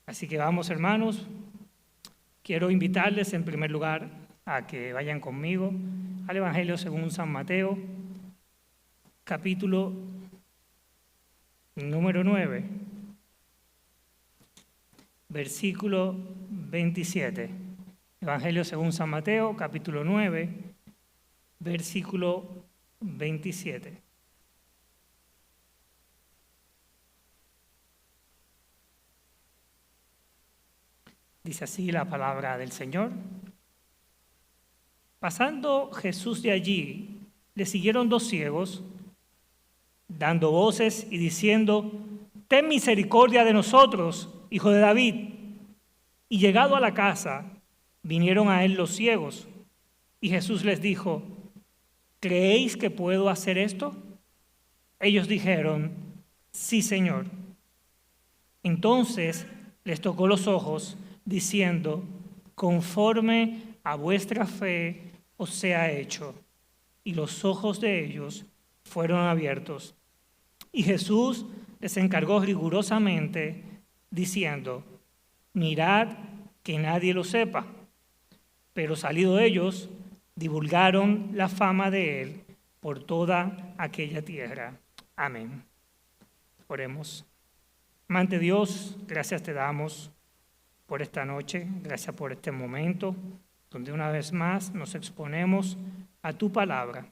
Así que vamos, hermanos. Quiero invitarles en primer lugar a que vayan conmigo al Evangelio según San Mateo, capítulo número 9, versículo 27. Evangelio según San Mateo, capítulo 9, versículo 27. Dice así la palabra del Señor. Pasando Jesús de allí, le siguieron dos ciegos, dando voces y diciendo: «Ten misericordia de nosotros, hijo de David». Y llegado a la casa, vinieron a él los ciegos. Y Jesús les dijo: «¿Creéis que puedo hacer esto?». Ellos dijeron: «Sí, Señor». Entonces les tocó los ojos, diciendo: «Conforme a vuestra fe os sea hecho». Y los ojos de ellos fueron abiertos. Y Jesús les encargó rigurosamente, diciendo: «Mirad que nadie lo sepa». Pero salido ellos, divulgaron la fama de él por toda aquella tierra. Amén. Oremos. Amante Dios, gracias te damos por esta noche, gracias por este momento, donde una vez más nos exponemos a tu palabra.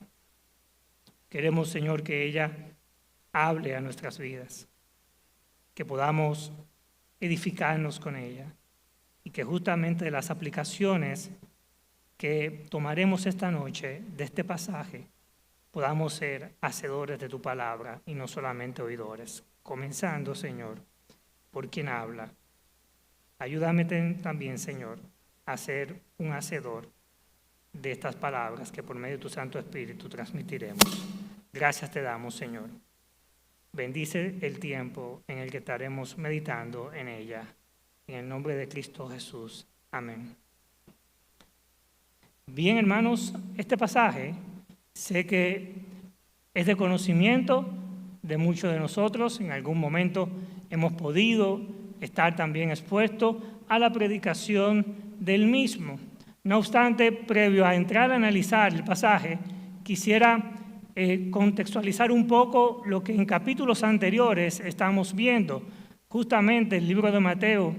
Queremos, Señor, que ella hable a nuestras vidas, que podamos edificarnos con ella y que justamente de las aplicaciones que tomaremos esta noche de este pasaje podamos ser hacedores de tu palabra y no solamente oidores. Comenzando, Señor, por quien habla. Ayúdame también, Señor, a ser un hacedor de estas palabras que por medio de tu Santo Espíritu transmitiremos. Gracias te damos, Señor. Bendice el tiempo en el que estaremos meditando en ella. En el nombre de Cristo Jesús. Amén. Bien, hermanos, este pasaje sé que es de conocimiento de muchos de nosotros. En algún momento hemos podido estar también expuestos a la predicación del mismo. No obstante, previo a entrar a analizar el pasaje, quisiera contextualizar un poco lo que en capítulos anteriores estamos viendo. Justamente el libro de Mateo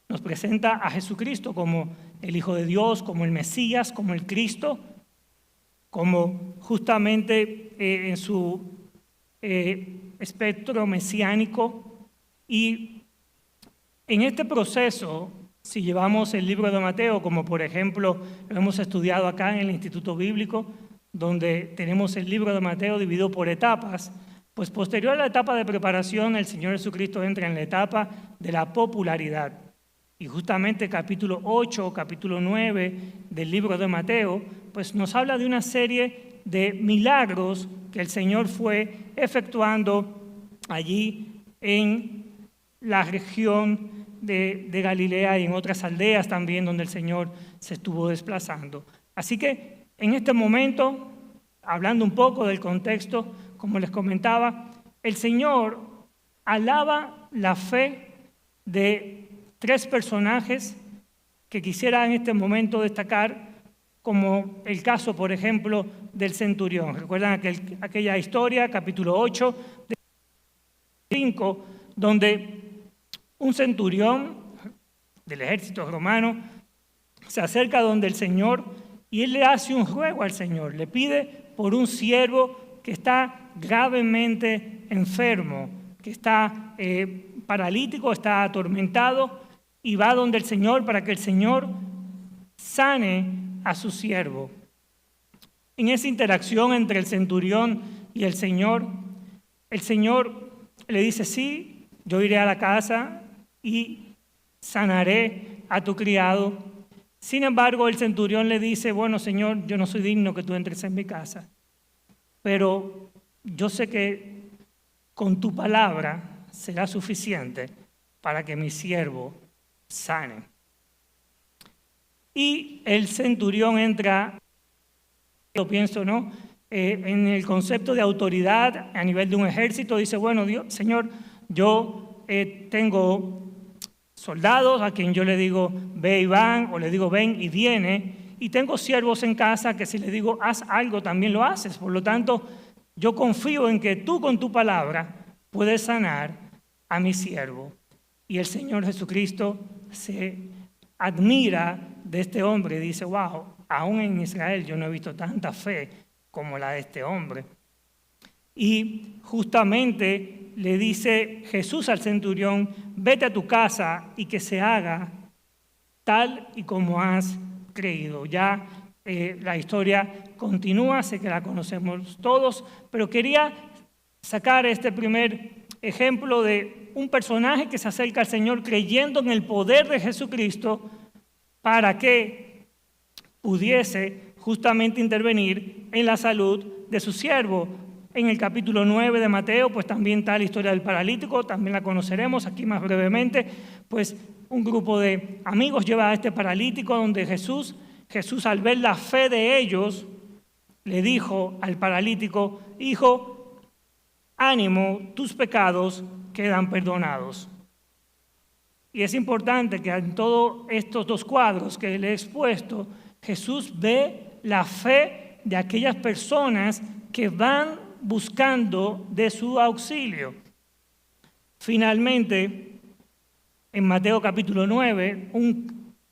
nos presenta a Jesucristo como el Hijo de Dios, como el Mesías, como el Cristo, como justamente en su espectro mesiánico. Y en este proceso, si llevamos el libro de Mateo, como por ejemplo lo hemos estudiado acá en el Instituto Bíblico, donde tenemos el libro de Mateo dividido por etapas, pues posterior a la etapa de preparación, el Señor Jesucristo entra en la etapa de la popularidad. Y justamente capítulo 8, capítulo 9 del libro de Mateo, pues nos habla de una serie de milagros que el Señor fue efectuando allí en la región de Galilea y en otras aldeas también donde el Señor se estuvo desplazando. Así que en este momento, hablando un poco del contexto, como les comentaba, el Señor alaba la fe de tres personajes que quisiera en este momento destacar, como el caso, por ejemplo, del centurión. ¿Recuerdan aquella historia, capítulo 8, de 5, donde un centurión del ejército romano se acerca donde el Señor y él le hace un ruego al Señor, le pide por un siervo que está gravemente enfermo, que está paralítico, está atormentado, y va donde el Señor para que el Señor sane a su siervo. En esa interacción entre el centurión y el Señor le dice: sí, yo iré a la casa y sanaré a tu criado. Sin embargo, el centurión le dice: bueno, Señor, yo no soy digno que tú entres en mi casa, pero yo sé que con tu palabra será suficiente para que mi siervo sane. Y el centurión entra, yo pienso, ¿no?, en el concepto de autoridad a nivel de un ejército. Dice: bueno, Dios, Señor, yo tengo soldados a quien yo le digo ve y van, o le digo ven y viene, y tengo siervos en casa que si le digo haz algo también lo haces. Por lo tanto, yo confío en que tú con tu palabra puedes sanar a mi siervo. Y el Señor Jesucristo se admira de este hombre y dice, wow, aún en Israel yo no he visto tanta fe como la de este hombre. Y justamente le dice Jesús al centurión, vete a tu casa y que se haga tal y como has creído. Ya la historia continúa, sé que la conocemos todos, pero quería sacar este primer ejemplo de un personaje que se acerca al Señor creyendo en el poder de Jesucristo para que pudiese justamente intervenir en la salud de su siervo. En el capítulo 9 de Mateo, pues también está la historia del paralítico, también la conoceremos aquí más brevemente, pues un grupo de amigos lleva a este paralítico donde Jesús al ver la fe de ellos, le dijo al paralítico, hijo, ánimo, tus pecados quedan perdonados. Y es importante que en todos estos dos cuadros que le he expuesto, Jesús ve la fe de aquellas personas que van buscando de su auxilio. Finalmente, en Mateo capítulo 9,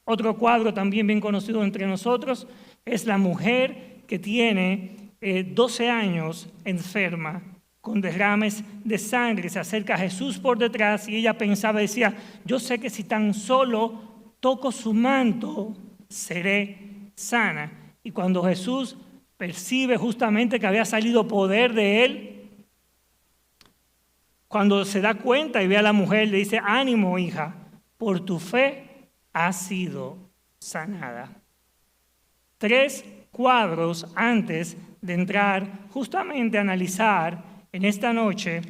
otro cuadro también bien conocido entre nosotros, es la mujer que tiene 12 años enferma, con derrames de sangre. Se acerca a Jesús por detrás y ella pensaba, decía, yo sé que si tan solo toco su manto, seré sana. Y cuando Jesús percibe justamente que había salido poder de él, cuando se da cuenta y ve a la mujer, le dice, ánimo, hija, por tu fe has sido sanada. 3 cuadros antes de entrar justamente a analizar en esta noche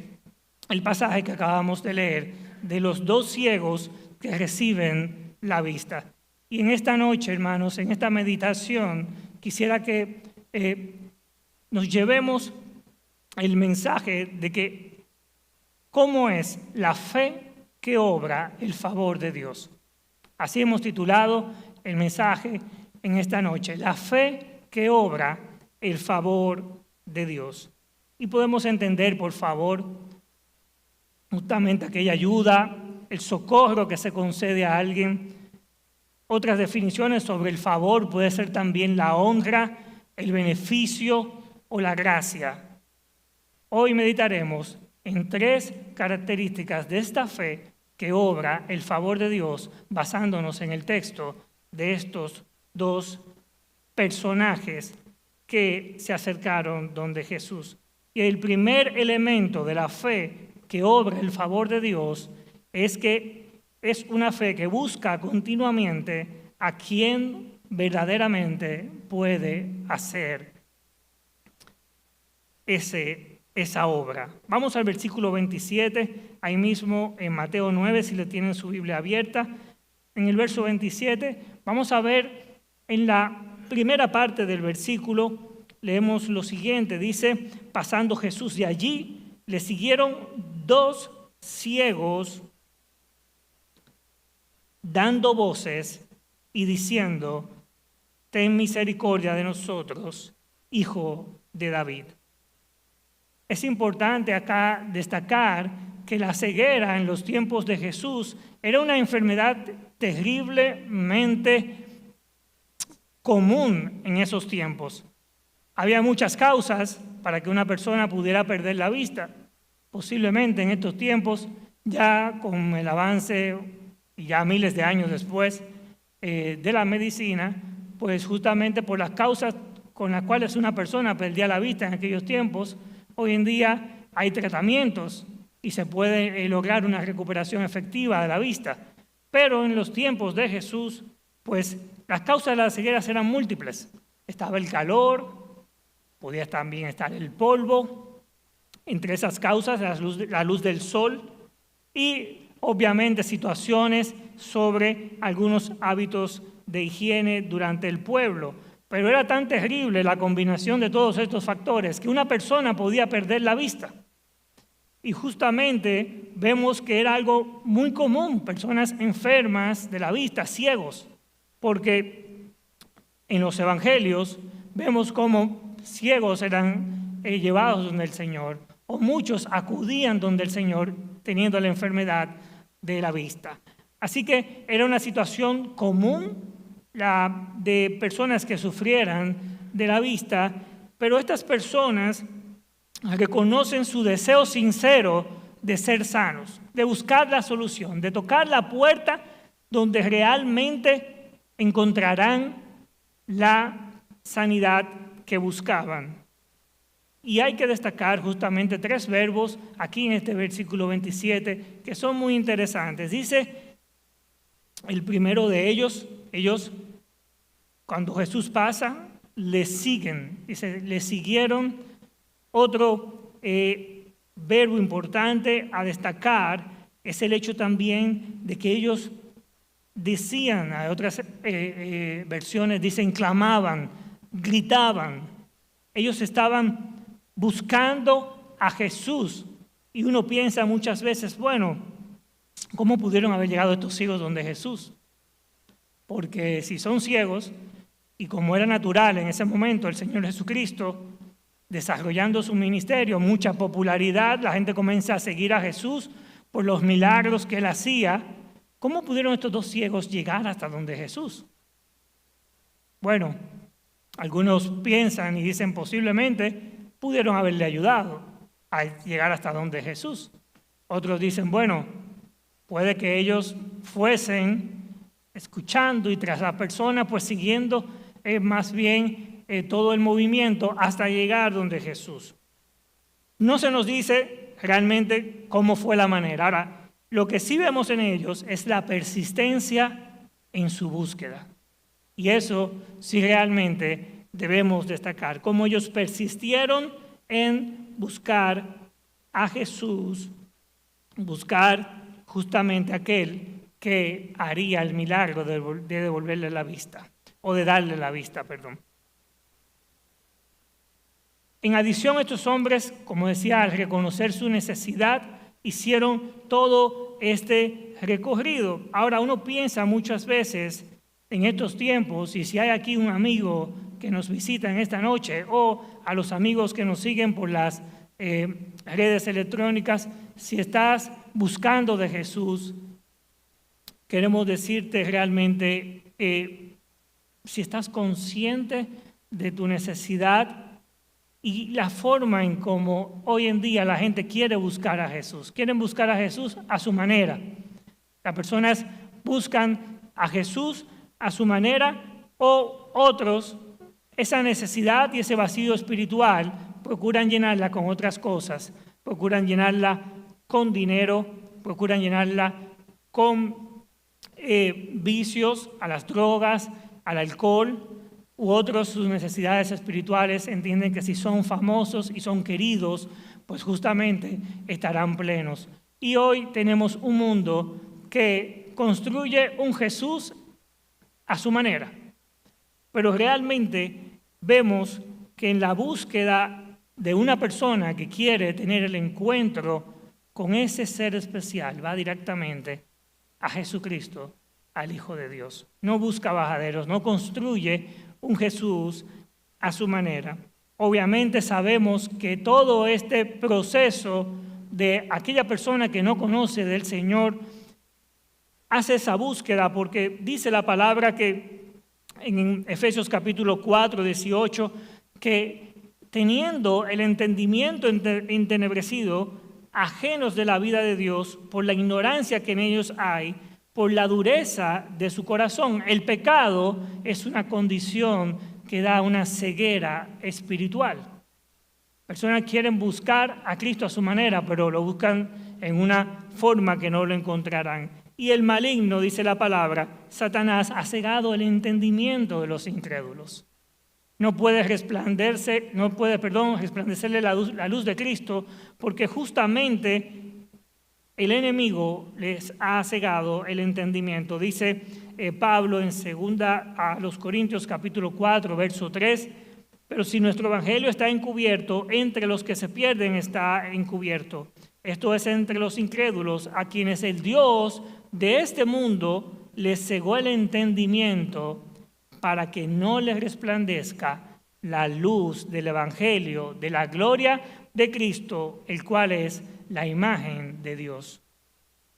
el pasaje que acabamos de leer de los 2 ciegos que reciben la vista. Y en esta noche, hermanos, en esta meditación, quisiera que nos llevemos el mensaje de que cómo es la fe que obra el favor de Dios. Así hemos titulado el mensaje en esta noche, la fe que obra el favor de Dios. Y podemos entender, por favor, justamente aquella ayuda, el socorro que se concede a alguien. Otras definiciones sobre el favor puede ser también la honra, el beneficio o la gracia. Hoy meditaremos en 3 características de esta fe que obra el favor de Dios, basándonos en el texto de estos 2 personajes que se acercaron donde Jesús. Y el primer elemento de la fe que obra el favor de Dios es que es una fe que busca continuamente a quien verdaderamente puede hacer esa obra. Vamos al versículo 27, ahí mismo en Mateo 9, si le tienen su Biblia abierta. En el verso 27 vamos a ver en la primera parte del versículo, leemos lo siguiente, dice, pasando Jesús de allí, le siguieron 2 ciegos dando voces y diciendo, ten misericordia de nosotros, hijo de David. Es importante acá destacar que la ceguera en los tiempos de Jesús era una enfermedad terriblemente común en esos tiempos. Había muchas causas para que una persona pudiera perder la vista. Posiblemente en estos tiempos, ya con el avance y ya miles de años después de la medicina, pues justamente por las causas con las cuales una persona perdía la vista en aquellos tiempos, hoy en día hay tratamientos y se puede lograr una recuperación efectiva de la vista. Pero en los tiempos de Jesús, pues las causas de la ceguera eran múltiples. Estaba el calor, podía también estar el polvo, entre esas causas la luz del sol y obviamente situaciones sobre algunos hábitos de higiene durante el pueblo. Pero era tan terrible la combinación de todos estos factores que una persona podía perder la vista. Y justamente vemos que era algo muy común, personas enfermas de la vista, ciegos, porque en los evangelios vemos cómo ciegos eran llevados donde el Señor, o muchos acudían donde el Señor teniendo la enfermedad de la vista. Así que era una situación común la de personas que sufrieran de la vista, pero estas personas reconocen su deseo sincero de ser sanos, de buscar la solución, de tocar la puerta donde realmente encontrarán la sanidad que buscaban. Y hay que destacar justamente 3 verbos aquí en este versículo 27 que son muy interesantes. Dice el primero de ellos, cuando Jesús pasa, le siguen. Dice, le siguieron. Otro verbo importante a destacar es el hecho también de que ellos decían, a otras versiones dicen clamaban, gritaban. Ellos estaban buscando a Jesús. Y uno piensa muchas veces, bueno, ¿cómo pudieron haber llegado estos ciegos donde Jesús? Porque si son ciegos, y como era natural en ese momento el Señor Jesucristo, desarrollando su ministerio, mucha popularidad, la gente comienza a seguir a Jesús por los milagros que él hacía. ¿Cómo pudieron estos 2 ciegos llegar hasta donde Jesús? Bueno, algunos piensan y dicen posiblemente pudieron haberle ayudado a llegar hasta donde Jesús. Otros dicen, bueno, puede que ellos fuesen escuchando y tras la persona, pues siguiendo más bien todo el movimiento hasta llegar donde Jesús. No se nos dice realmente cómo fue la manera. Ahora, lo que sí vemos en ellos es la persistencia en su búsqueda. Y eso sí realmente debemos destacar, cómo ellos persistieron en buscar a Jesús, buscar justamente aquel que haría el milagro de devolverle la vista, o de darle la vista, perdón. En adición, estos hombres, como decía, al reconocer su necesidad, hicieron todo este recorrido. Ahora, uno piensa muchas veces en estos tiempos, y si hay aquí un amigo que nos visita en esta noche, o a los amigos que nos siguen por las redes electrónicas, si estás buscando de Jesús, queremos decirte realmente, si estás consciente de tu necesidad, y la forma en cómo hoy en día la gente quiere buscar a Jesús. Quieren buscar a Jesús a su manera. Las personas buscan a Jesús a su manera, o otros, esa necesidad y ese vacío espiritual, procuran llenarla con otras cosas. Procuran llenarla con dinero, procuran llenarla con vicios, a las drogas, al alcohol. U otros, sus necesidades espirituales, entienden que si son famosos y son queridos, pues justamente estarán plenos. Y hoy tenemos un mundo que construye un Jesús a su manera. Pero realmente vemos que en la búsqueda de una persona que quiere tener el encuentro con ese ser especial, va directamente a Jesucristo, al Hijo de Dios. No busca bajaderos, no construye un Jesús a su manera. Obviamente sabemos que todo este proceso de aquella persona que no conoce del Señor hace esa búsqueda, porque dice la palabra que en Efesios capítulo 4, 18, que teniendo el entendimiento entenebrecido, ajenos de la vida de Dios, por la ignorancia que en ellos hay, por la dureza de su corazón. El pecado es una condición que da una ceguera espiritual. Personas quieren buscar a Cristo a su manera, pero lo buscan en una forma que no lo encontrarán. Y el maligno, dice la palabra, Satanás ha cegado el entendimiento de los incrédulos. No puede resplandecerle la luz de Cristo, porque justamente el enemigo les ha cegado el entendimiento. Dice Pablo en 2 a los Corintios capítulo 4, verso 3, pero si nuestro evangelio está encubierto, entre los que se pierden está encubierto, Esto es entre los incrédulos, a quienes el Dios de este mundo les cegó el entendimiento para que no les resplandezca la luz del Evangelio, de la gloria de Cristo, el cual es la imagen de Dios.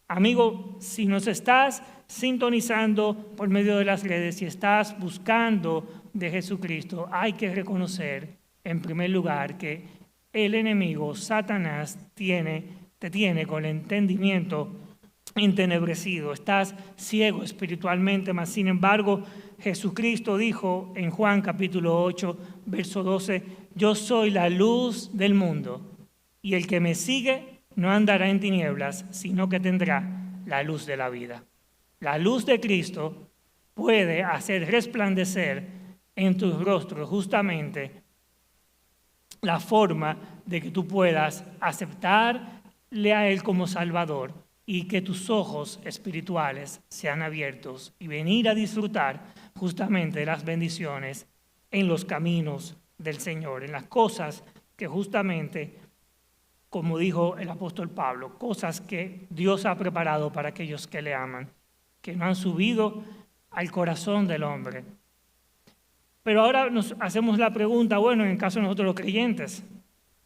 Amigo, si nos estás sintonizando por medio de las redes, si estás buscando de Jesucristo, hay que reconocer en primer lugar que el enemigo, Satanás, te tiene con el entendimiento entenebrecido. Estás ciego espiritualmente, mas sin embargo, Jesucristo dijo en Juan capítulo 8, verso 12, yo soy la luz del mundo, y el que me sigue no andará en tinieblas, sino que tendrá la luz de la vida. La luz de Cristo puede hacer resplandecer en tu rostro justamente la forma de que tú puedas aceptarle a Él como Salvador y que tus ojos espirituales sean abiertos y venir a disfrutar justamente de las bendiciones en los caminos del Señor, en las cosas que justamente, como dijo el apóstol Pablo, cosas que Dios ha preparado para aquellos que le aman, que no han subido al corazón del hombre. Pero ahora nos hacemos la pregunta, bueno, en el caso de nosotros los creyentes,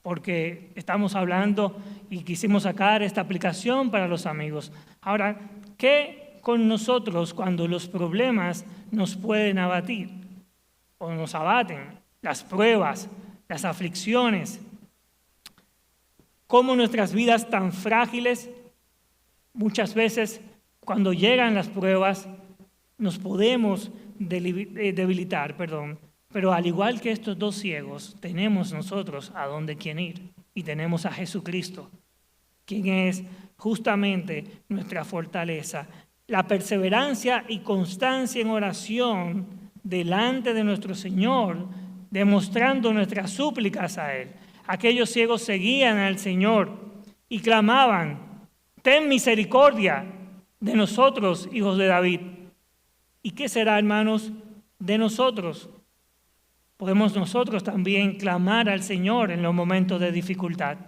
porque estamos hablando y quisimos sacar esta aplicación para los amigos. Ahora, ¿qué con nosotros cuando los problemas nos pueden abatir o nos abaten? Las pruebas, las aflicciones. Cómo nuestras vidas tan frágiles, muchas veces cuando llegan las pruebas, nos podemos debilitar, pero al igual que estos dos ciegos, tenemos nosotros a dónde ir y tenemos a Jesucristo, quien es justamente nuestra fortaleza. La perseverancia y constancia en oración delante de nuestro Señor, demostrando nuestras súplicas a Él. Aquellos ciegos seguían al Señor y clamaban, ten misericordia de nosotros, hijos de David. ¿Y qué será, hermanos, de nosotros? Podemos nosotros también clamar al Señor en los momentos de dificultad.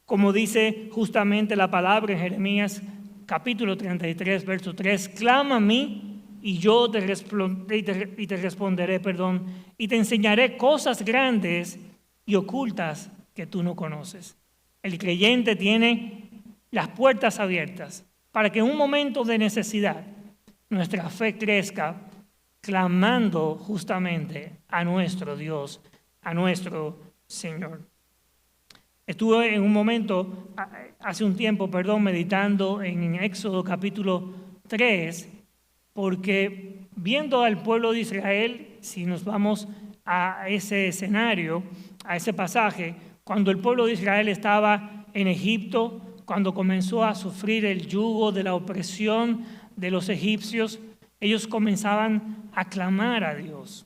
Como dice justamente la palabra en Jeremías capítulo 33, verso 3, clama a mí y yo te responderé, y te enseñaré cosas grandes y ocultas que tú no conoces. El creyente tiene las puertas abiertas para que en un momento de necesidad nuestra fe crezca, clamando justamente a nuestro Dios, a nuestro Señor. Estuve en un momento, hace un tiempo, meditando en Éxodo capítulo 3, porque viendo al pueblo de Israel, si nos vamos a ese escenario, a ese pasaje, cuando el pueblo de Israel estaba en Egipto, cuando comenzó a sufrir el yugo de la opresión de los egipcios, ellos comenzaban a clamar a Dios.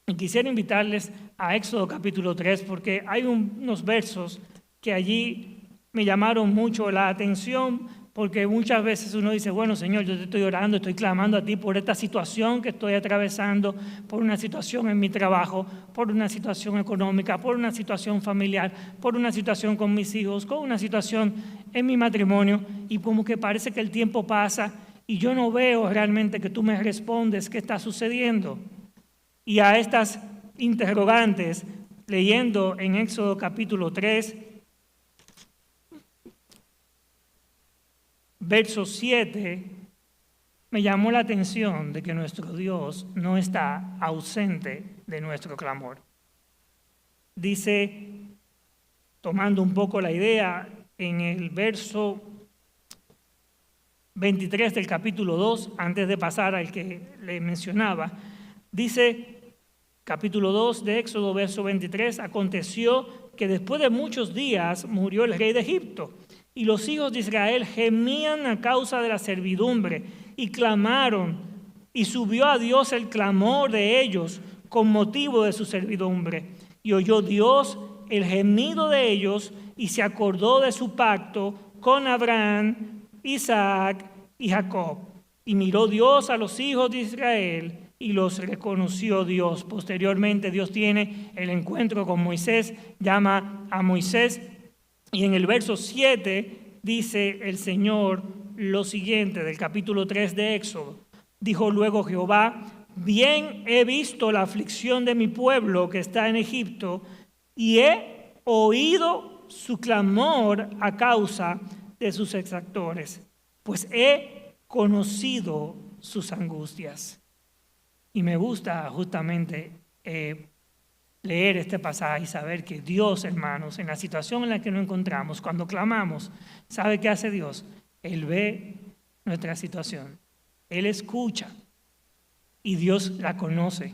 Y quisiera invitarles a Éxodo capítulo 3 porque hay unos versos que allí me llamaron mucho la atención, porque muchas veces uno dice, bueno, Señor, yo te estoy orando, estoy clamando a ti por esta situación que estoy atravesando, por una situación en mi trabajo, por una situación económica, por una situación familiar, por una situación con mis hijos, con una situación en mi matrimonio, y como que parece que el tiempo pasa y yo no veo realmente que tú me respondes qué está sucediendo. Y a estas interrogantes, leyendo en Éxodo capítulo 3, verso 7, me llamó la atención de que nuestro Dios no está ausente de nuestro clamor. Dice, tomando un poco la idea, en el verso 23 del capítulo 2, antes de pasar al que le mencionaba, dice, capítulo 2 de Éxodo, verso 23, aconteció que después de muchos días murió el rey de Egipto, y los hijos de Israel gemían a causa de la servidumbre, y clamaron, y subió a Dios el clamor de ellos con motivo de su servidumbre. Y oyó Dios el gemido de ellos, y se acordó de su pacto con Abraham, Isaac y Jacob. Y miró Dios a los hijos de Israel y los reconoció Dios. Posteriormente Dios tiene el encuentro con Moisés, llama a Moisés Y en el verso 7 dice el Señor lo siguiente del capítulo 3 de Éxodo. Dijo luego Jehová: bien he visto la aflicción de mi pueblo que está en Egipto, y he oído su clamor a causa de sus exactores, pues he conocido sus angustias. Y me gusta justamente leer este pasaje y saber que Dios, hermanos, en la situación en la que nos encontramos, cuando clamamos, ¿sabe qué hace Dios? Él ve nuestra situación, Él escucha y Dios la conoce.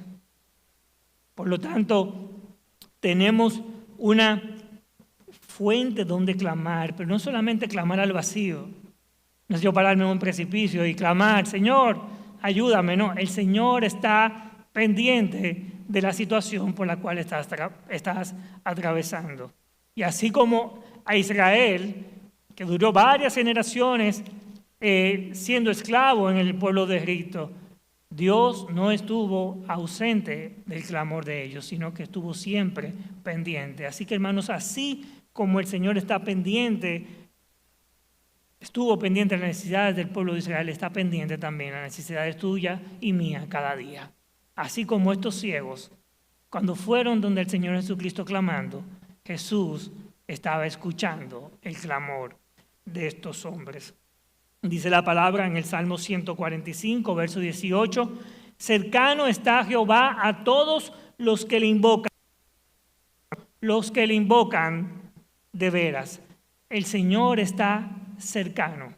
Por lo tanto, tenemos una fuente donde clamar, pero no solamente clamar al vacío. No es yo pararme en un precipicio y clamar: Señor, ayúdame. No, el Señor está pendiente de la situación por la cual estás atravesando. Y así como a Israel, que duró varias generaciones siendo esclavo en el pueblo de Egipto, Dios no estuvo ausente del clamor de ellos, sino que estuvo siempre pendiente. Así que, hermanos, así como el Señor estuvo pendiente de las necesidades del pueblo de Israel, está pendiente también de las necesidades tuyas y mías cada día. Así como estos ciegos, cuando fueron donde el Señor Jesucristo clamando, Jesús estaba escuchando el clamor de estos hombres. Dice la palabra en el Salmo 145, verso 18: cercano está Jehová a todos los que le invocan de veras. El Señor está cercano.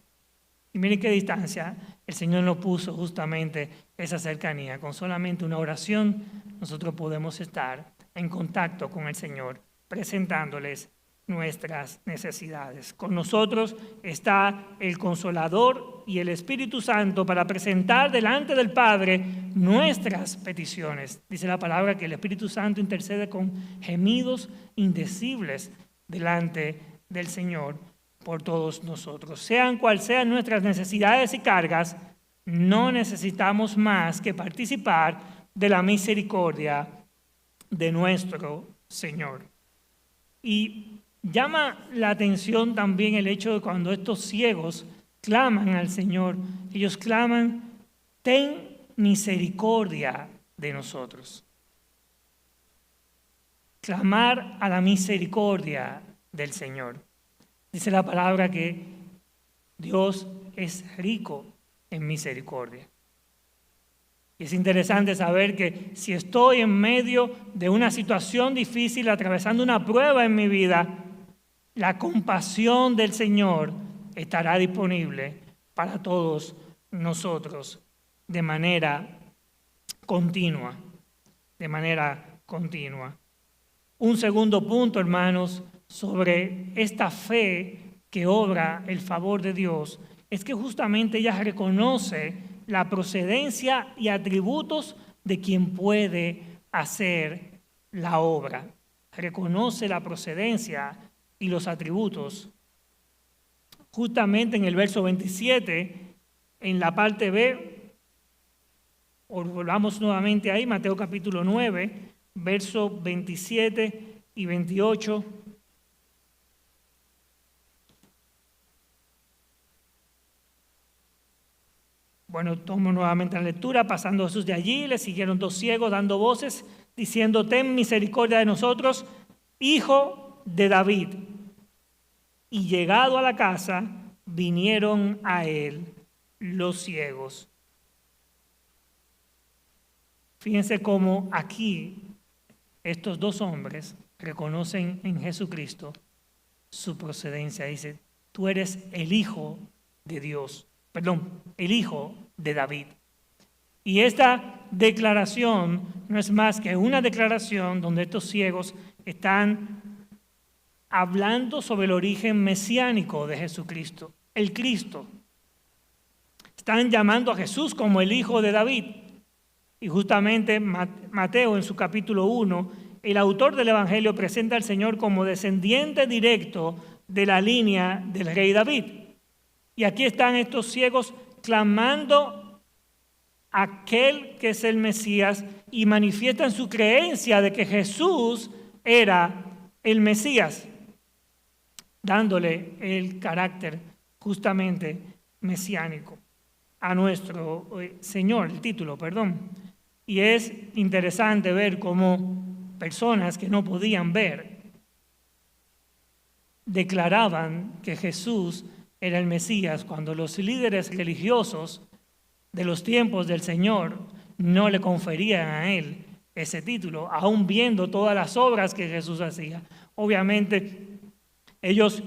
Y miren qué distancia el Señor nos puso justamente esa cercanía. Con solamente una oración nosotros podemos estar en contacto con el Señor, presentándoles nuestras necesidades. Con nosotros está el Consolador y el Espíritu Santo para presentar delante del Padre nuestras peticiones. Dice la palabra que el Espíritu Santo intercede con gemidos indecibles delante del Señor por todos nosotros. Sean cuales sean nuestras necesidades y cargas, no necesitamos más que participar de la misericordia de nuestro Señor. Y llama la atención también el hecho de cuando estos ciegos claman al Señor, ellos claman: ten misericordia de nosotros. Clamar a la misericordia del Señor. Dice la palabra que Dios es rico en misericordia. Y es interesante saber que si estoy en medio de una situación difícil, atravesando una prueba en mi vida, la compasión del Señor estará disponible para todos nosotros de manera continua. De manera continua. Un segundo punto, hermanos, sobre esta fe que obra el favor de Dios, es que justamente ella reconoce la procedencia y atributos de quien puede hacer la obra. Reconoce la procedencia y los atributos. Justamente en el verso 27, en la parte B, volvamos nuevamente ahí, Mateo capítulo 9, verso 27 y 28. Bueno, tomo nuevamente la lectura. Pasando Jesús de allí, le siguieron dos ciegos dando voces, diciendo: ten misericordia de nosotros, hijo de David. Y llegado a la casa, vinieron a él los ciegos. Fíjense cómo aquí estos dos hombres reconocen en Jesucristo su procedencia. Dice: tú eres el Hijo de Dios. El Hijo de David. Y esta declaración no es más que una declaración donde estos ciegos están hablando sobre el origen mesiánico de Jesucristo, el Cristo. Están llamando a Jesús como el Hijo de David. Y justamente Mateo, en su capítulo 1, el autor del Evangelio presenta al Señor como descendiente directo de la línea del rey David. Y aquí están estos ciegos clamando a aquel que es el Mesías y manifiestan su creencia de que Jesús era el Mesías. dándole el carácter justamente mesiánico a nuestro Señor, el título, perdón. Y es interesante ver cómo personas que no podían ver declaraban que Jesús era el Mesías, cuando los líderes religiosos de los tiempos del Señor no le conferían a él ese título, aún viendo todas las obras que Jesús hacía. Obviamente, ellos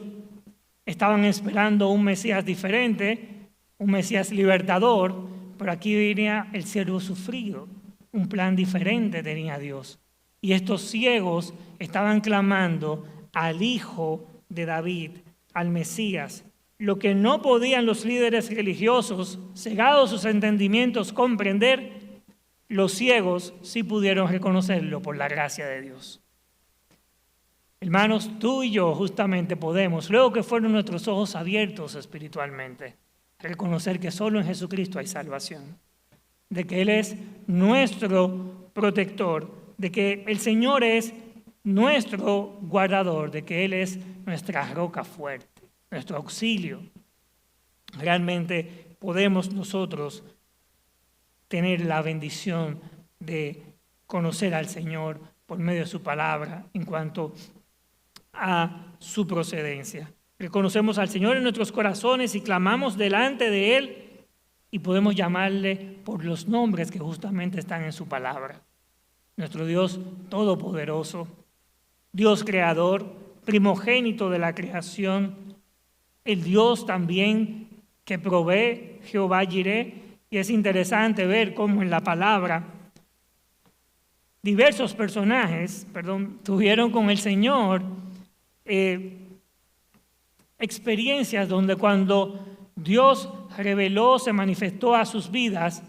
estaban esperando un Mesías diferente, un Mesías libertador, pero aquí venía el siervo sufrido, un plan diferente tenía Dios. Y estos ciegos estaban clamando al Hijo de David, al Mesías. Lo que no podían los líderes religiosos, cegados sus entendimientos, comprender, los ciegos sí pudieron reconocerlo por la gracia de Dios. Hermanos, tú y yo justamente podemos, luego que fueron nuestros ojos abiertos espiritualmente, reconocer que solo en Jesucristo hay salvación, de que Él es nuestro protector, de que el Señor es nuestro guardador, de que Él es nuestra roca fuerte, nuestro auxilio. Realmente podemos nosotros tener la bendición de conocer al Señor por medio de su palabra en cuanto a su procedencia. Reconocemos al Señor en nuestros corazones y clamamos delante de Él y podemos llamarle por los nombres que justamente están en su palabra. Nuestro Dios todopoderoso, Dios creador, primogénito de la creación, el Dios también que provee, Jehová Jireh. Y es interesante ver cómo en la palabra diversos personajes, tuvieron con el Señor experiencias donde cuando Dios reveló, se manifestó a sus vidas,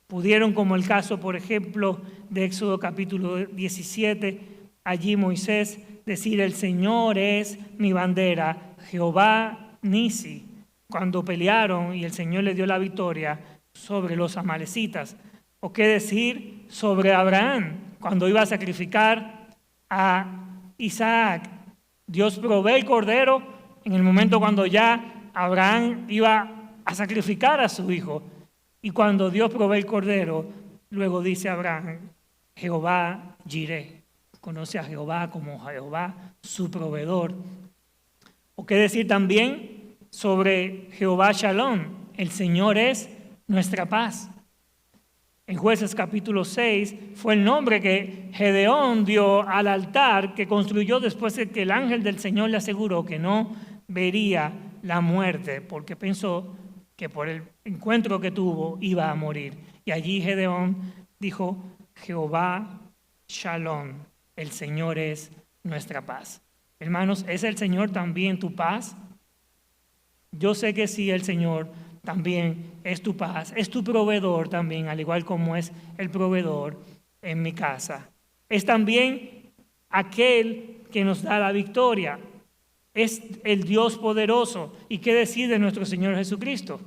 pudieron, como el caso, por ejemplo, de Éxodo capítulo 17, allí Moisés decir: el Señor es mi bandera, Jehová Nisi, cuando pelearon y el Señor le dio la victoria sobre los amalecitas. O qué decir sobre Abraham, cuando iba a sacrificar a Isaac. Dios provee el cordero en el momento cuando ya Abraham iba a sacrificar a su hijo. Y cuando Dios provee el cordero, luego dice Abraham: Jehová Jireh. Conoce a Jehová como Jehová, su proveedor. O qué decir también sobre Jehová Shalom, el Señor es nuestra paz. En Jueces capítulo 6 fue el nombre que Gedeón dio al altar que construyó después de que el ángel del Señor le aseguró que no vería la muerte, porque pensó que por el encuentro que tuvo iba a morir. Y allí Gedeón dijo: Jehová Shalom, el Señor es nuestra paz. Hermanos, ¿es el Señor también tu paz? Yo sé que sí, el Señor también es tu paz, es tu proveedor también, al igual como es el proveedor en mi casa. Es también aquel que nos da la victoria. Es el Dios poderoso. ¿Y qué decir de nuestro Señor Jesucristo?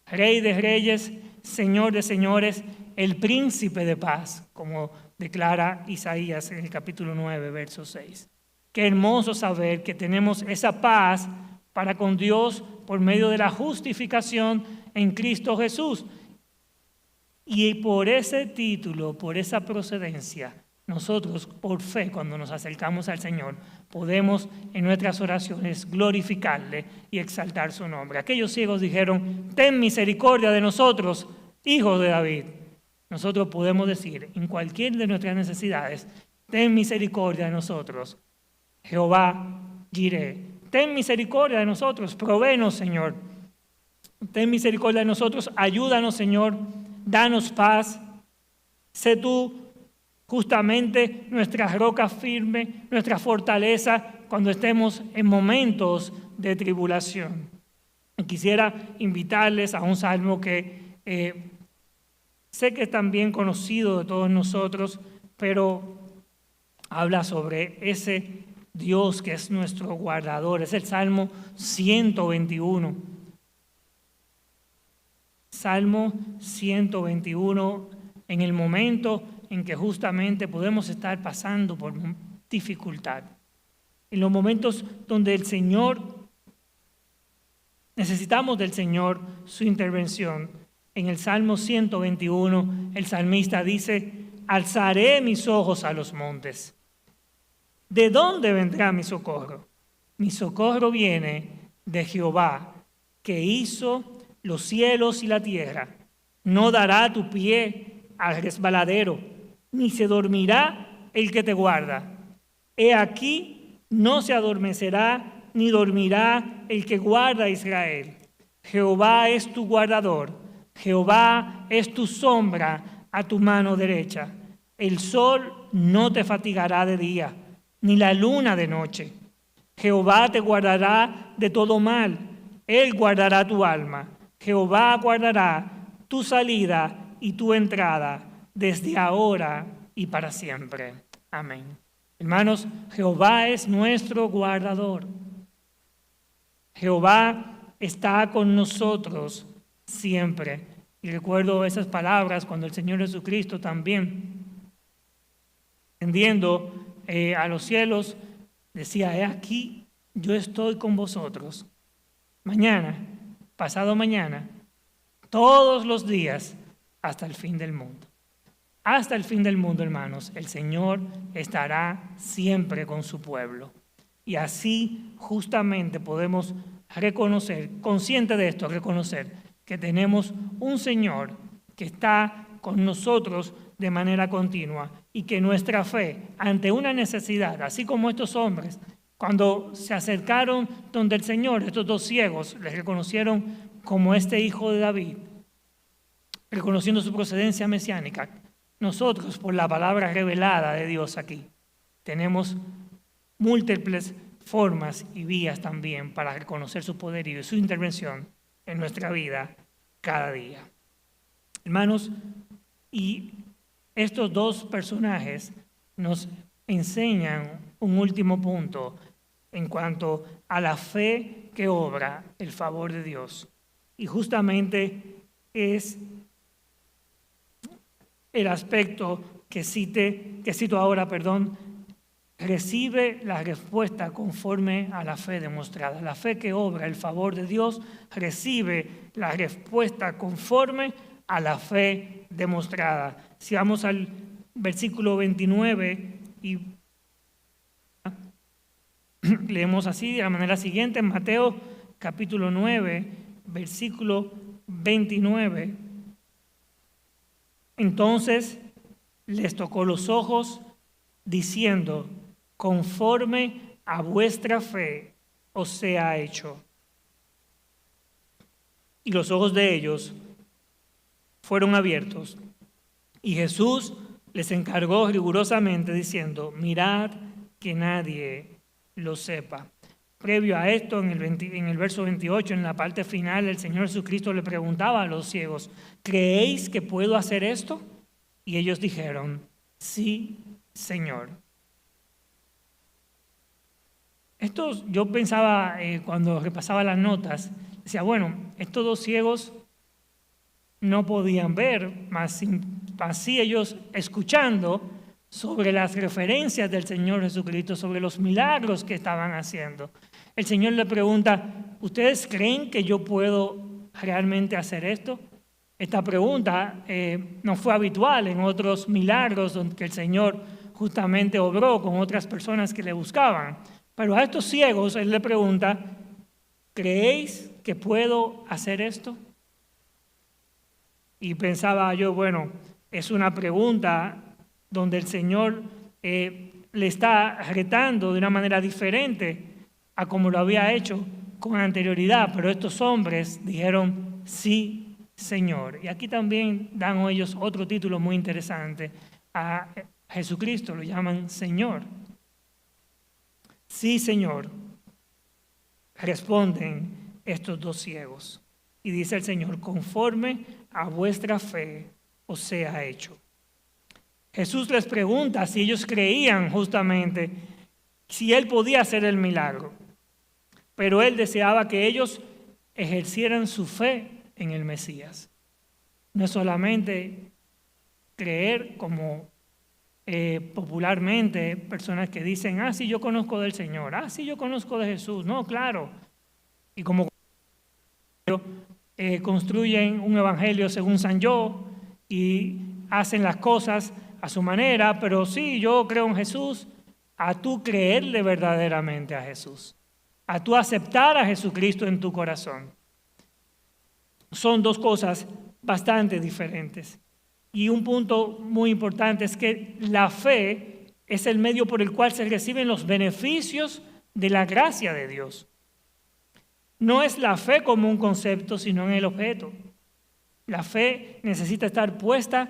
Rey de reyes, Señor de señores, el príncipe de paz, como declara Isaías en el capítulo 9, verso 6. Qué hermoso saber que tenemos esa paz para con Dios por medio de la justificación en Cristo Jesús. Y por ese título, por esa procedencia, nosotros por fe, cuando nos acercamos al Señor, podemos en nuestras oraciones glorificarle y exaltar su nombre. Aquellos ciegos dijeron: ten misericordia de nosotros, hijos de David. Nosotros podemos decir en cualquier de nuestras necesidades: ten misericordia de nosotros, Jehová Jireh. Ten misericordia de nosotros, provéenos, Señor. Ten misericordia de nosotros, ayúdanos, Señor, danos paz. Sé tú justamente nuestra roca firme, nuestra fortaleza cuando estemos en momentos de tribulación. Y quisiera invitarles a un salmo que sé que es también conocido de todos nosotros, pero habla sobre ese Dios que es nuestro guardador. Es el Salmo 121. Salmo 121, en el momento en que justamente podemos estar pasando por dificultad. en los momentos donde el Señor, necesitamos del Señor su intervención. En el Salmo 121, el salmista dice: alzaré mis ojos a los montes. ¿De dónde vendrá mi socorro? Mi socorro viene de Jehová, que hizo los cielos y la tierra. No dará tu pie al resbaladero, ni se dormirá el que te guarda. He aquí, no se adormecerá, ni dormirá el que guarda a Israel. Jehová es tu guardador, Jehová es tu sombra a tu mano derecha. El sol no te fatigará de día, ni la luna de noche. Jehová te guardará de todo mal, Él guardará tu alma. Jehová guardará tu salida y tu entrada desde ahora y para siempre. Amén. Hermanos, Jehová es nuestro guardador. Jehová está con nosotros siempre. Y recuerdo esas palabras cuando el Señor Jesucristo también, ascendiendo a los cielos, decía: he aquí, yo estoy con vosotros mañana, pasado mañana, todos los días, hasta el fin del mundo. Hasta el fin del mundo, hermanos, el Señor estará siempre con su pueblo. Y así justamente podemos reconocer, consciente de esto, reconocer que tenemos un Señor que está con nosotros de manera continua y que nuestra fe ante una necesidad, así como estos hombres, cuando se acercaron donde el Señor, estos dos ciegos, les reconocieron como este hijo de David, reconociendo su procedencia mesiánica. Nosotros, por la palabra revelada de Dios aquí, tenemos múltiples formas y vías también para reconocer su poderío y su intervención en nuestra vida cada día. Hermanos, y estos dos personajes nos enseñan un último punto en cuanto a la fe que obra el favor de Dios. Y justamente es el aspecto que cito ahora, recibe la respuesta conforme a la fe demostrada. La fe que obra el favor de Dios recibe la respuesta conforme a la fe demostrada. Si vamos al versículo 29 y leemos así de la manera siguiente, en Mateo capítulo 9, versículo 29. Entonces les tocó los ojos, diciendo: conforme a vuestra fe os sea hecho. Y los ojos de ellos fueron abiertos. Y Jesús les encargó rigurosamente, diciendo: mirad que nadie lo sepa. Previo a esto, en el verso 28, en la parte final, el Señor Jesucristo le preguntaba a los ciegos: ¿creéis que puedo hacer esto? Y ellos dijeron: sí, Señor. Esto yo pensaba cuando repasaba las notas, decía, bueno, estos dos ciegos no podían ver, mas así ellos escuchando sobre las referencias del Señor Jesucristo, sobre los milagros que estaban haciendo. El Señor le pregunta: ¿ustedes creen que yo puedo realmente hacer esto? Esta pregunta no fue habitual en otros milagros donde el Señor justamente obró con otras personas que le buscaban. Pero a estos ciegos Él le pregunta: ¿creéis que puedo hacer esto? Y pensaba yo, bueno, es una pregunta donde el Señor le está retando de una manera diferente a como lo había hecho con anterioridad, pero estos hombres dijeron: sí, Señor. Y aquí también dan ellos otro título muy interesante. A Jesucristo lo llaman Señor. Sí, Señor, responden estos dos ciegos. Y dice el Señor: conforme a vuestra fe os sea hecho. Jesús les pregunta si ellos creían justamente si Él podía hacer el milagro. Pero Él deseaba que ellos ejercieran su fe en el Mesías. No solamente creer como popularmente personas que dicen, sí, yo conozco del Señor, sí, yo conozco de Jesús. No, claro. Y como construyen un evangelio según San Yo y hacen las cosas a su manera, pero sí, yo creo en Jesús, a tú creerle verdaderamente a Jesús, a tú aceptar a Jesucristo en tu corazón. Son dos cosas bastante diferentes. Y un punto muy importante es que la fe es el medio por el cual se reciben los beneficios de la gracia de Dios. No es la fe como un concepto, sino en el objeto. La fe necesita estar puesta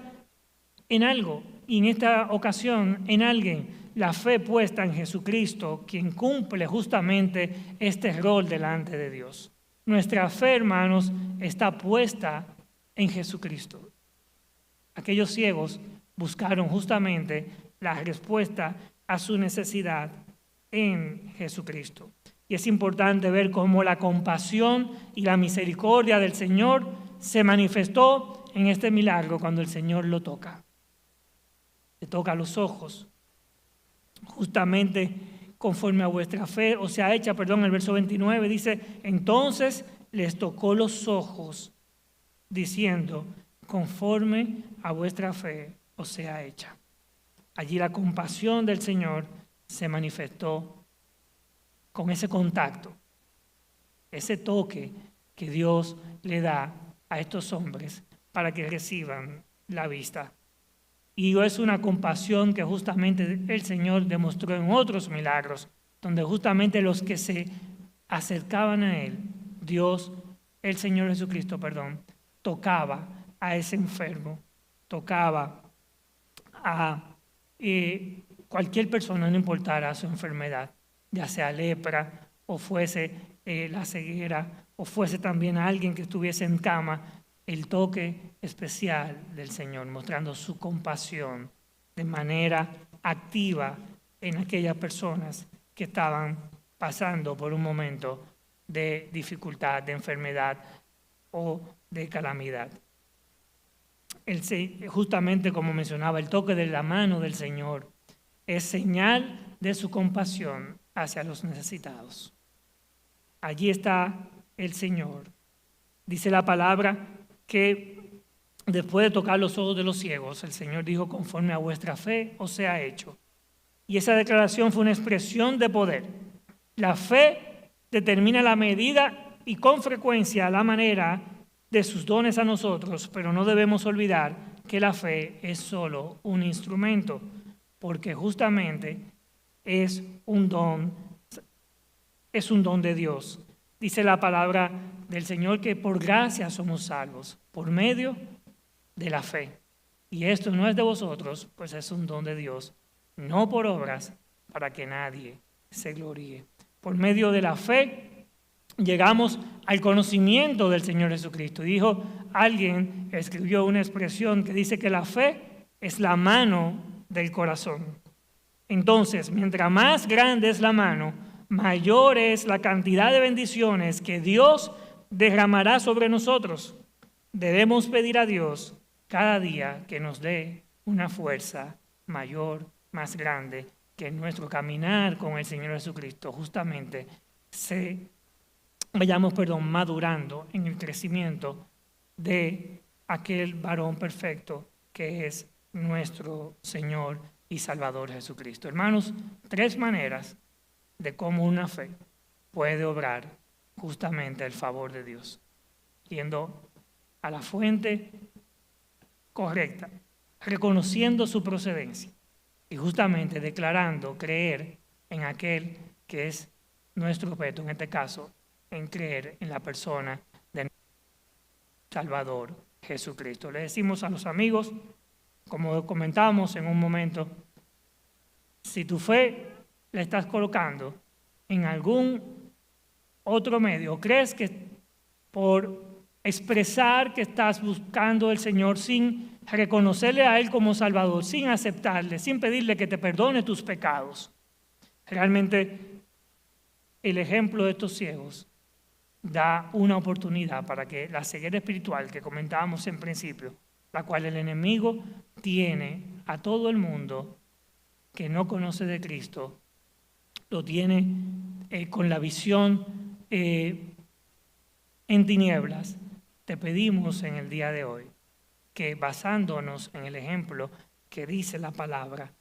en algo, y en esta ocasión en alguien. La fe puesta en Jesucristo, quien cumple justamente este rol delante de Dios. Nuestra fe, hermanos, está puesta en Jesucristo. Aquellos ciegos buscaron justamente la respuesta a su necesidad en Jesucristo. Y es importante ver cómo la compasión y la misericordia del Señor se manifestó en este milagro cuando el Señor lo toca. Le toca los ojos, justamente conforme a vuestra fe, el verso 29 dice, entonces les tocó los ojos, diciendo, conforme a vuestra fe os sea hecha. Allí la compasión del Señor se manifestó con ese contacto, ese toque que Dios le da a estos hombres para que reciban la vista. Y es una compasión que justamente el Señor demostró en otros milagros, donde justamente los que se acercaban a Él, el Señor Jesucristo, tocaba a ese enfermo, tocaba a cualquier persona, no importara su enfermedad, ya sea lepra o fuese la ceguera o fuese también alguien que estuviese en cama, el toque especial del Señor, mostrando su compasión de manera activa en aquellas personas que estaban pasando por un momento de dificultad, de enfermedad o de calamidad. Justamente como mencionaba, el toque de la mano del Señor es señal de su compasión hacia los necesitados. Allí está el Señor. Dice la palabra que después de tocar los ojos de los ciegos, el Señor dijo, conforme a vuestra fe os sea hecho. Y esa declaración fue una expresión de poder. La fe determina la medida y con frecuencia la manera de sus dones a nosotros, pero no debemos olvidar que la fe es solo un instrumento, porque justamente es un don de Dios. Dice la palabra del Señor que por gracia somos salvos, por medio de la fe. Y esto no es de vosotros, pues es un don de Dios, no por obras, para que nadie se gloríe. Por medio de la fe llegamos al conocimiento del Señor Jesucristo. Alguien escribió una expresión que dice que la fe es la mano del corazón. Entonces, mientras más grande es la mano, mayor es la cantidad de bendiciones que Dios derramará sobre nosotros. Debemos pedir a Dios cada día que nos dé una fuerza mayor, más grande, que en nuestro caminar con el Señor Jesucristo justamente vayamos madurando en el crecimiento de aquel varón perfecto que es nuestro Señor y Salvador Jesucristo. Hermanos, 3 maneras de cómo una fe puede obrar justamente el favor de Dios, yendo a la fuente correcta, reconociendo su procedencia y justamente declarando creer en aquel que es nuestro objeto, en este caso, en creer en la persona de nuestro Salvador Jesucristo. Le decimos a los amigos, como comentábamos en un momento, si tu fe la estás colocando en algún otro medio, crees que por expresar que estás buscando al Señor sin reconocerle a Él como Salvador, sin aceptarle, sin pedirle que te perdone tus pecados, realmente el ejemplo de estos ciegos da una oportunidad para que la ceguera espiritual que comentábamos en principio, la cual el enemigo tiene a todo el mundo que no conoce de Cristo lo tiene con la visión en tinieblas, te pedimos en el día de hoy que, basándonos en el ejemplo que dice la palabra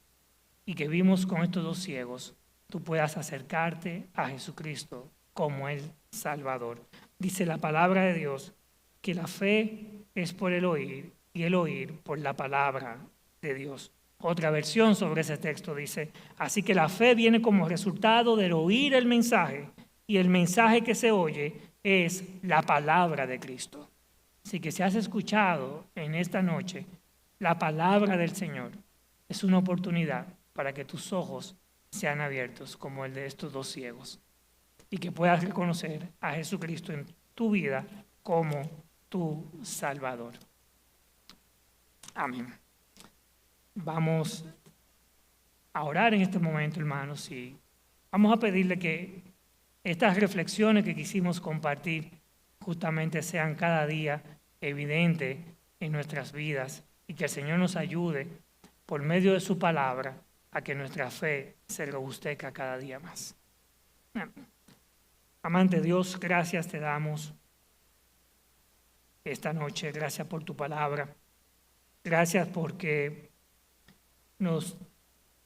y que vimos con estos dos ciegos, tú puedas acercarte a Jesucristo como el Salvador. Dice la palabra de Dios que la fe es por el oír y el oír por la palabra de Dios. Otra versión sobre ese texto dice, así que la fe viene como resultado del oír el mensaje, y el mensaje que se oye es la palabra de Cristo. Así que si has escuchado en esta noche la palabra del Señor, es una oportunidad para que tus ojos sean abiertos como el de estos dos ciegos y que puedas reconocer a Jesucristo en tu vida como tu Salvador. Amén. Vamos a orar en este momento, hermanos, y vamos a pedirle que estas reflexiones que quisimos compartir justamente sean cada día evidentes en nuestras vidas y que el Señor nos ayude por medio de su palabra a que nuestra fe se robustezca cada día más. Amante Dios, gracias te damos esta noche, gracias por tu palabra, gracias porque nos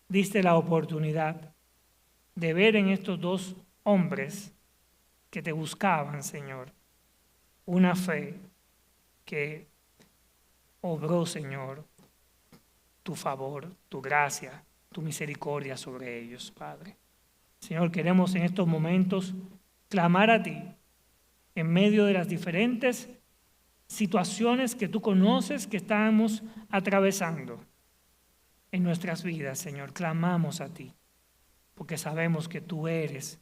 diste la oportunidad de ver en estos dos hombres que te buscaban, Señor, una fe que obró, Señor, tu favor, tu gracia, tu misericordia sobre ellos, Padre. Señor, queremos en estos momentos clamar a ti en medio de las diferentes situaciones que tú conoces que estamos atravesando en nuestras vidas, Señor. Clamamos a ti, porque sabemos que tú eres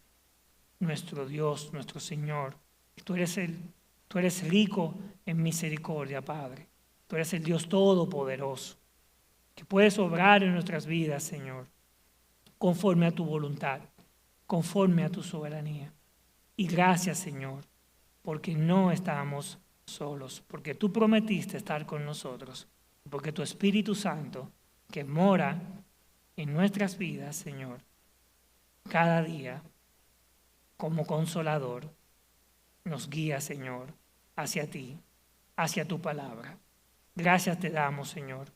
nuestro Dios, nuestro Señor. Tú eres rico en misericordia, Padre. Tú eres el Dios todopoderoso, que puedes obrar en nuestras vidas, Señor, conforme a tu voluntad, conforme a tu soberanía. Y gracias, Señor, porque no estamos solos, porque tú prometiste estar con nosotros, porque tu Espíritu Santo, que mora en nuestras vidas, Señor, cada día, como consolador, nos guía, Señor, hacia ti, hacia tu palabra. Gracias te damos, Señor,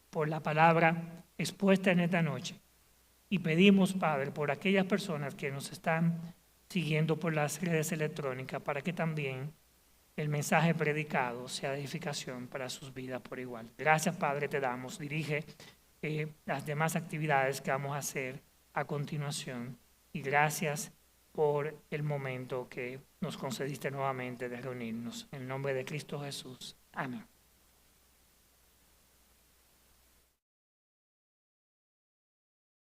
por la palabra expuesta en esta noche. Y pedimos, Padre, por aquellas personas que nos están siguiendo por las redes electrónicas, para que también el mensaje predicado sea de edificación para sus vidas por igual. Gracias, Padre, te damos. Dirige las demás actividades que vamos a hacer a continuación. Y gracias por el momento que nos concediste nuevamente de reunirnos. En el nombre de Cristo Jesús. Amén.